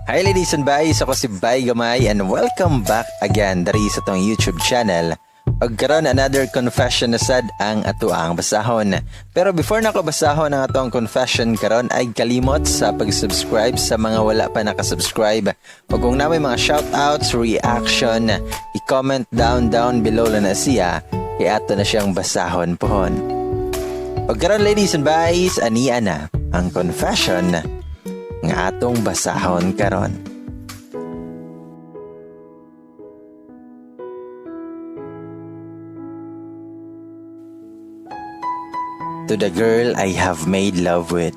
Hi ladies and boys, ako si Bay Gamay and welcome back again dari sa tong YouTube channel. Pagkaroon another confession na sad ang atuang basahon. Pero before na ko basahon ang atong confession karon ay kalimot sa pag-subscribe sa mga wala pa nakasubscribe. Ug kung na may mga shoutouts, reaction, i-comment down below lang na siya, kay ato na siyang basahon pohon. Pagkaroon ladies and boys, aniya na ang confession nga atong basahon karon. To the girl I have made love with.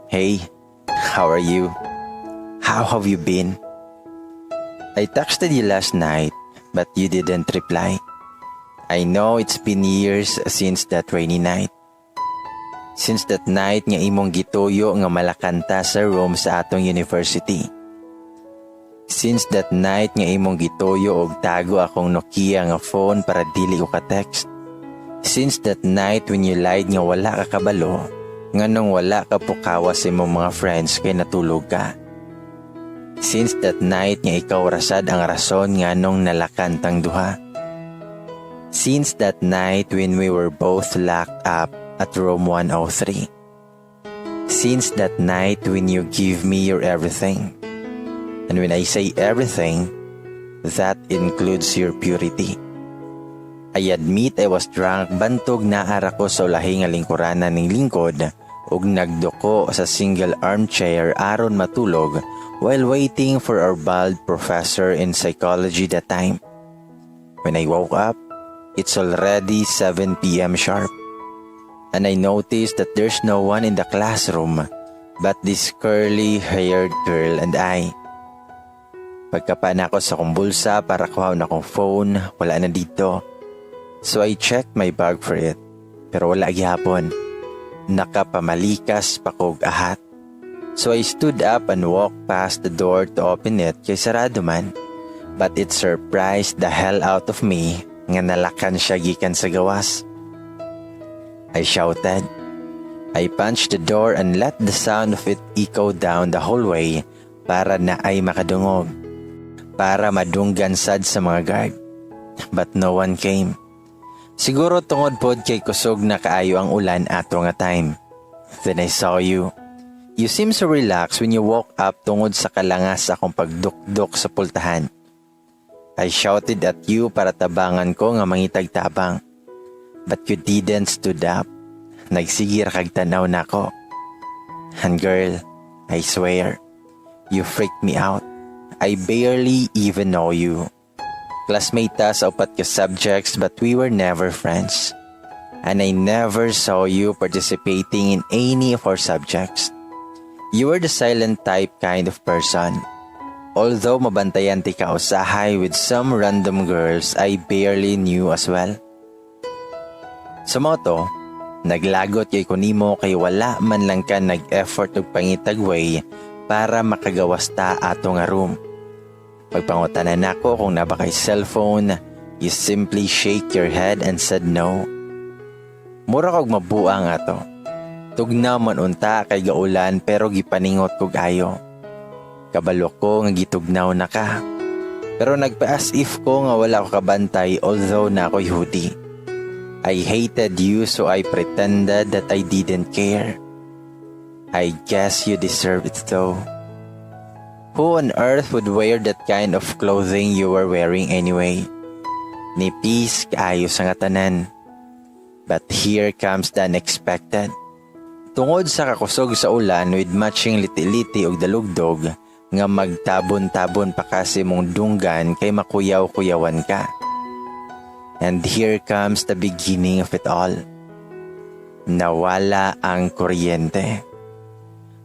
Hey, how are you? How have you been? I texted you last night, but you didn't reply. I know it's been years since that rainy night. Since that night nga imong gituyo nga malakanta sa room sa atong university. Since that night nga imong gituyo og tago akong Nokia nga phone para dili ko ka-text. Since that night when you lied nga wala ka kabalo, nga nung wala ka pukawa sa imong mga friends kay natulog ka. Since that night nga ikaw rasad ang rason nga nung nalakan tang Duha. Since that night when we were both locked up at room 103. Since that night when you give me your everything. And when I say everything, that includes your purity. I admit I was drunk, bantog na ara ko sa lahi nga lingkuranan ning lingkod ug nagduko sa single armchair aron matulog while waiting for our bald professor in psychology that time. When I woke up, it's already 7 p.m. sharp. And I noticed that there's no one in the classroom but this curly-haired girl and I. Pagkapan ako sa kong bulsa para kuhaon akong phone, wala na dito. So I checked my bag for it, pero wala gyapon. Nakapamalikas pa kog ahat. So I stood up and walked past the door to open it kay sarado man. But it surprised the hell out of me nga nalakan siya gikan sa gawas. I shouted. I punched the door and let the sound of it echo down the hallway para na ay makadungog. Para madunggan sad sa mga guard. But no one came. Siguro tungod pod kay kusog na kaayo ang ulan ato nga time. Then I saw you. You seem so relaxed when you woke up tungod sa kalangas akong pagdukdok sa pultahan. I shouted at you para tabangan ko nga mangitag-tabang. But you didn't stood up. Nagsigir kag tanaw nako. And girl, I swear, you freaked me out. I barely even know you. Classmate ta sa upat ka subjects but we were never friends. And I never saw you participating in any of our subjects. You were the silent type kind of person. Although mabantayan ti ka usahay with some random girls I barely knew as well. Sa moto, naglagot kay ko Nimo kay wala man lang ka nag-effort og pangitagway para makagawas ta ato nga room. Pagpangutanan nako kung nabakay cellphone, you simply shake your head and said no. Mura kog mabuang ato. Tugnaw man unta kay gaulan pero gipaningot kog ayo. Kabalo ko nga gitugnaw na ka. Pero nagpa-as if ko nga wala ko kabantay although na ako'y hoodie. I hated you so I pretended that I didn't care. I guess you deserve it though. Who on earth would wear that kind of clothing you were wearing anyway? Nipis kaayo sa nga tanan. But here comes the unexpected. Tungod sa kakusog sa ulan with matching liti-liti og dalugdog, nga magtabon-tabon pa kasi mong dunggan kay makuyaw-kuyawan ka. And here comes the beginning of it all. Nawala ang kuryente.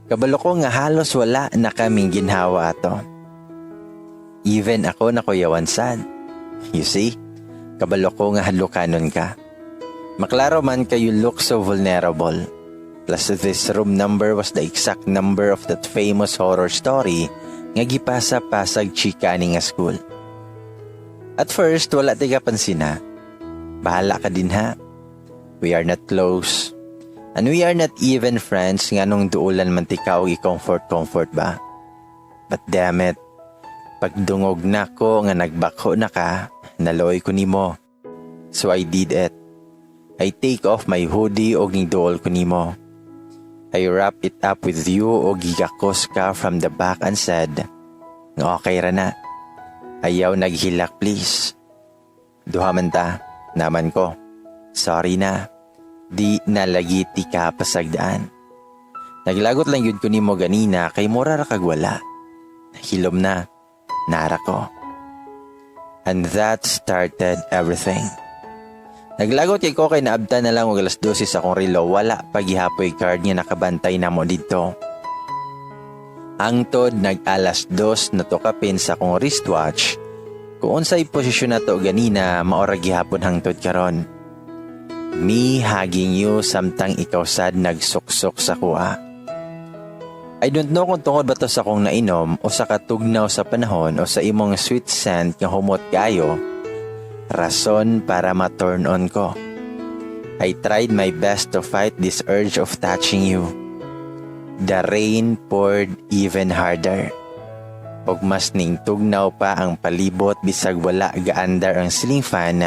Kabalo ko nga halos wala na kaming ginhawa ato. Even ako nakuyawan sad. You see, kabalo ko nga halukanon ka. Maklaro man kayo look so vulnerable. Plus this room number was the exact number of that famous horror story nga gipasa-pasag chika ni nga school. At first, wala tayo kapansin ha. Bahala ka din ha. We are not close. And we are not even friends nga nung duulan man tikaw i-comfort ba? But damn it, pagdungog na ko nga nagbako na ka, naloy ko nimo. So I did it. I take off my hoodie o gingduol ko nimo. I wrap it up with you o gigakos ka from the back and said, nga okay ra na. Ayaw naghilak please. Duha man ta, naman ko. Sorry na. Di nalagiti ka pasagdaan. Naglagot lang yun ko nimo ganina kay mura ra kag wala. Hilom na, nara ko. And that started everything. Naglagot kay ko kay naabtan na lang og alas 12 sa akong relo, wala paghihapoy card nga nakabantay na mo dito. Hangtod nag-alas 2 na to kapin sa akong wristwatch. Kung unsay posisyon na to ganina, maora gihapon hangtod karon. Me hugging you samtang ikaw sad nagsuksok sa kuha. I don't know kung tungod ba to sa akong nainom o sa katugnaw sa panahon o sa imong sweet scent nga humot kayo, rason para ma-turn on ko. I tried my best to fight this urge of touching you. The rain poured even harder. Og mas ning tugnaw pa ang palibot bisag wala gaandar ang ceiling fan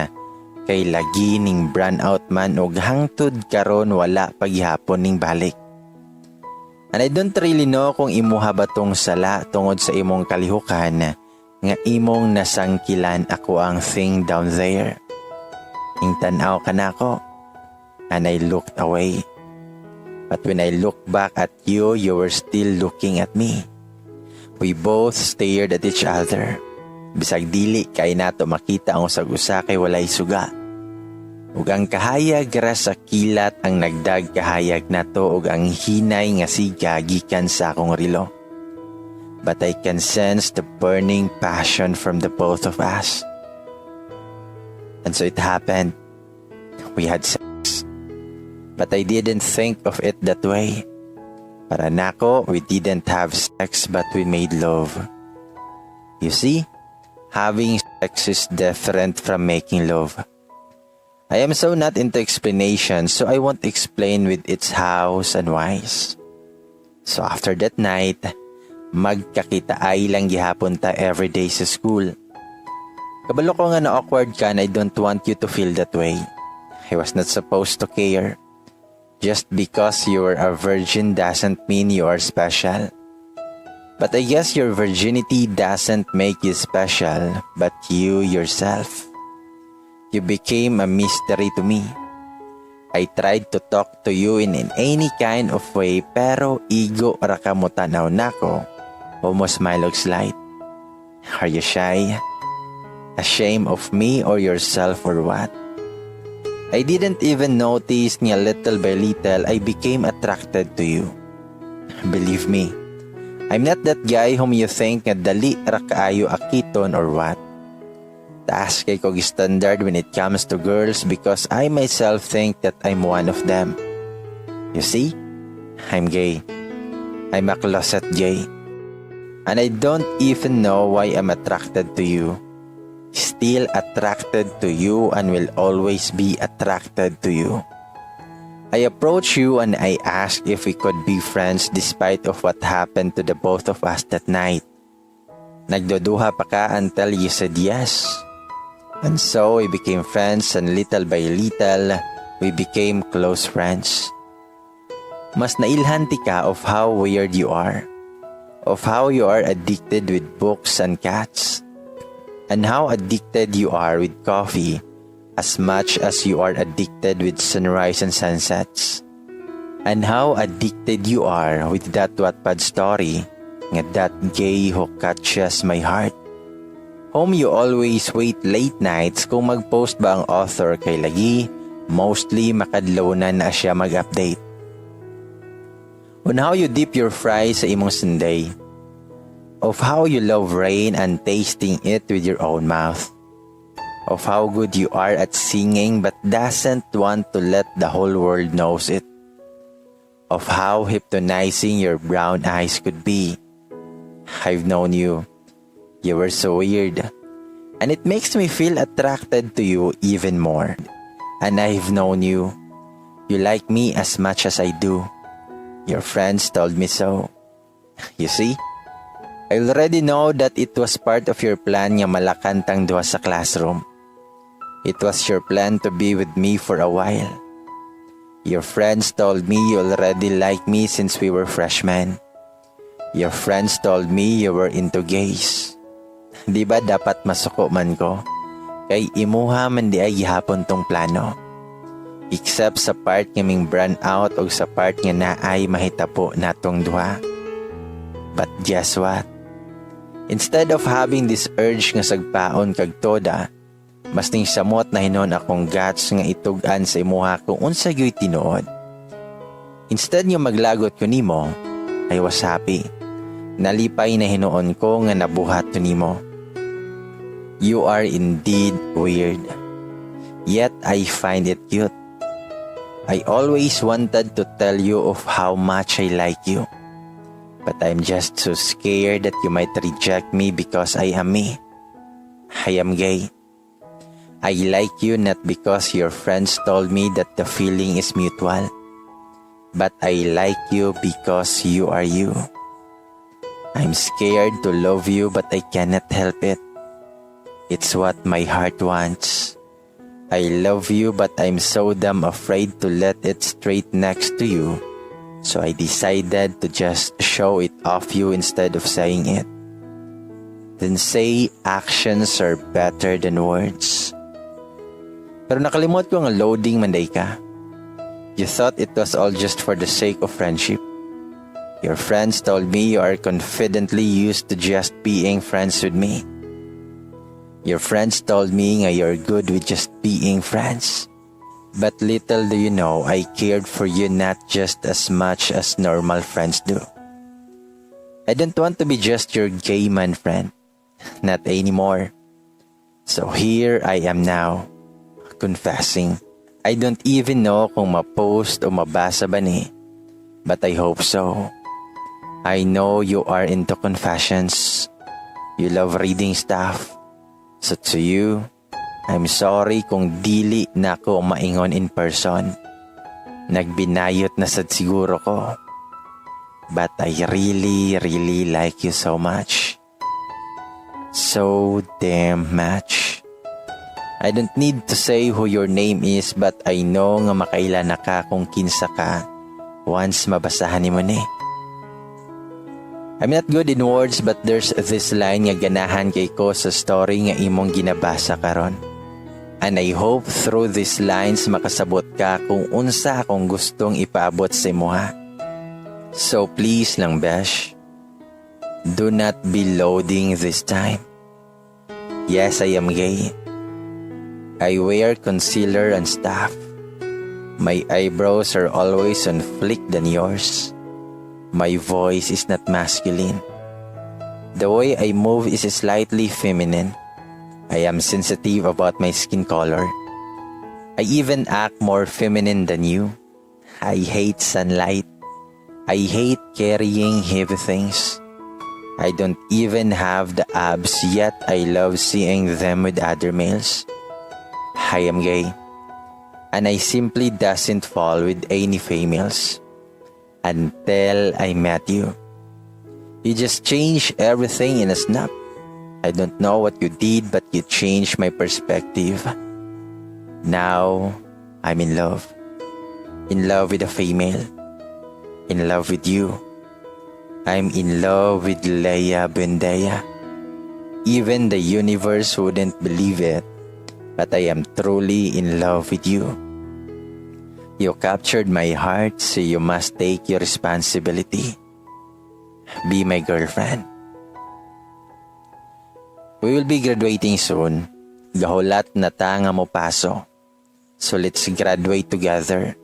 kay lagi ning brownout man og hangtod karon wala paghihapon ning balik. And I don't really know kung imuha ba tong sala tungod sa imong kalihukan nga imong nasangkilan ako ang thing down there. Ing tanaw ka na ako and I looked away. But when I looked back at you, you were still looking at me. We both stared at each other. Bisag dili kay nato makita ang usag-usa kay walay suga. Ug ang kahayag ra sa kilat ang nagdag kahayag nato ug ang hinay nga siga gikan sa akong relo. But I can sense the burning passion from the both of us. And so it happened. We had sex. But I didn't think of it that way. Para nako, we didn't have sex but we made love. You see, having sex is different from making love. I am so not into explanation, so I won't explain with its hows and whys. So after that night, magkakita ay lang gihapon ta everyday sa school. Kabalo ko nga na awkward ka and I don't want you to feel that way. I was not supposed to care. Just because you were a virgin doesn't mean you are special. But I guess your virginity doesn't make you special, but you yourself. You became a mystery to me. I tried to talk to you in any kind of way pero igo ra ka mo tanaw nako. Almost smilog slide. Are you shy? Ashamed of me or yourself or what? I didn't even notice nga little by little I became attracted to you. Believe me, I'm not that guy whom you think nga dali ra kaayo akiton or what. Taas kay kog standard when it comes to girls because I myself think that I'm one of them. You see, I'm gay. I'm a closet gay. And I don't even know why I'm attracted to you. Still attracted to you and will always be attracted to you. I approached you and I asked if we could be friends despite of what happened to the both of us that night. Nagduduha pa ka until you said yes. And so we became friends and little by little, we became close friends. Mas nailhanti ka of how weird you are. Of how you are addicted with books and cats. And how addicted you are with coffee as much as you are addicted with sunrise and sunsets. And how addicted you are with that Wattpad story nga that gay who catches my heart. Home you always wait late nights kung mag-post ba ang author kay lagi, mostly makadlaw na siya mag-update. On how you dip your fries sa imong sundae. Of how you love rain and tasting it with your own mouth. Of how good you are at singing but doesn't want to let the whole world knows it. Of how hypnotizing your brown eyes could be. I've known you. You were so weird. And it makes me feel attracted to you even more. And I've known you. You like me as much as I do. Your friends told me so. You see? I already know that it was part of your plan nga malakan tang duha sa classroom. It was your plan to be with me for a while. Your friends told me you already liked me since we were freshmen. Your friends told me you were into gays. Di ba dapat masuko man ko? Kay imuha man di ay gihapon tong plano. Except sa part nga ming brand out o sa part nga naay mahitapo natong duha. But guess what? Instead of having this urge nga sagpaon kag toda, mas ning samot na hinon akong guts nga itugan sa imuha kung unsa gyud tinuod. Instead nga maglagot ko nimo, I was happy. Nalipay na hinuon ko nga nabuhat to nimo. You are indeed weird. Yet I find it cute. I always wanted to tell you of how much I like you. But I'm just so scared that you might reject me because I am me. I am gay. I like you not because your friends told me that the feeling is mutual. But I like you because you are you. I'm scared to love you but I cannot help it. It's what my heart wants. I love you but I'm so damn afraid to let it straight next to you. So I decided to just show it off you instead of saying it. Then say actions are better than words. Pero nakalimot ko nga loading manday ka. You thought it was all just for the sake of friendship. Your friends told me you are confidently used to just being friends with me. Your friends told me nga you're good with just being friends. But little do you know, I cared for you not just as much as normal friends do. I don't want to be just your gay man friend. Not anymore. So here I am now, confessing. I don't even know kung ma-post o mabasa ba ni, but I hope so. I know you are into confessions. You love reading stuff. So to you, I'm sorry kung dili na ako maingon in person. Nagbinayot na sad siguro ko. But I really, really like you so much. So damn much. I don't need to say who your name is but I know nga makaila na ka kung kinsa ka once mabasahan ni mo ni. I'm not good in words but there's this line nga ganahan kay ko sa story nga imong ginabasa karon. And I hope through these lines makasabot ka kung unsa akong gustong ipaabot sa imuha. So please lang besh, do not be loading this time. Yes, I am gay. I wear concealer and stuff. My eyebrows are always on flick than yours. My voice is not masculine. The way I move is slightly feminine. I am sensitive about my skin color. I even act more feminine than you. I hate sunlight. I hate carrying heavy things. I don't even have the abs yet I love seeing them with other males. I am gay. And I simply doesn't fall with any females. Until I met you. You just changed everything in a snap. I don't know what you did but you changed my perspective. Now, I'm in love. In love with a female. In love with you. I'm in love with Leia Bendea. Even the universe wouldn't believe it, but I am truly in love with you. You captured my heart, so you must take your responsibility. Be my girlfriend. We will be graduating soon. Gahulat na ta nga mo paso. So let's graduate together.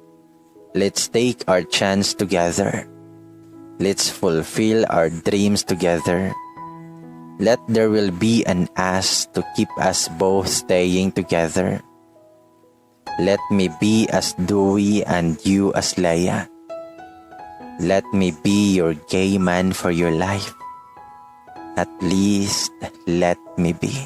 Let's take our chance together. Let's fulfill our dreams together. Let there will be an us to keep us both staying together. Let me be as Duha and you as Leia. Let me be your gay man for your life. At least let me be.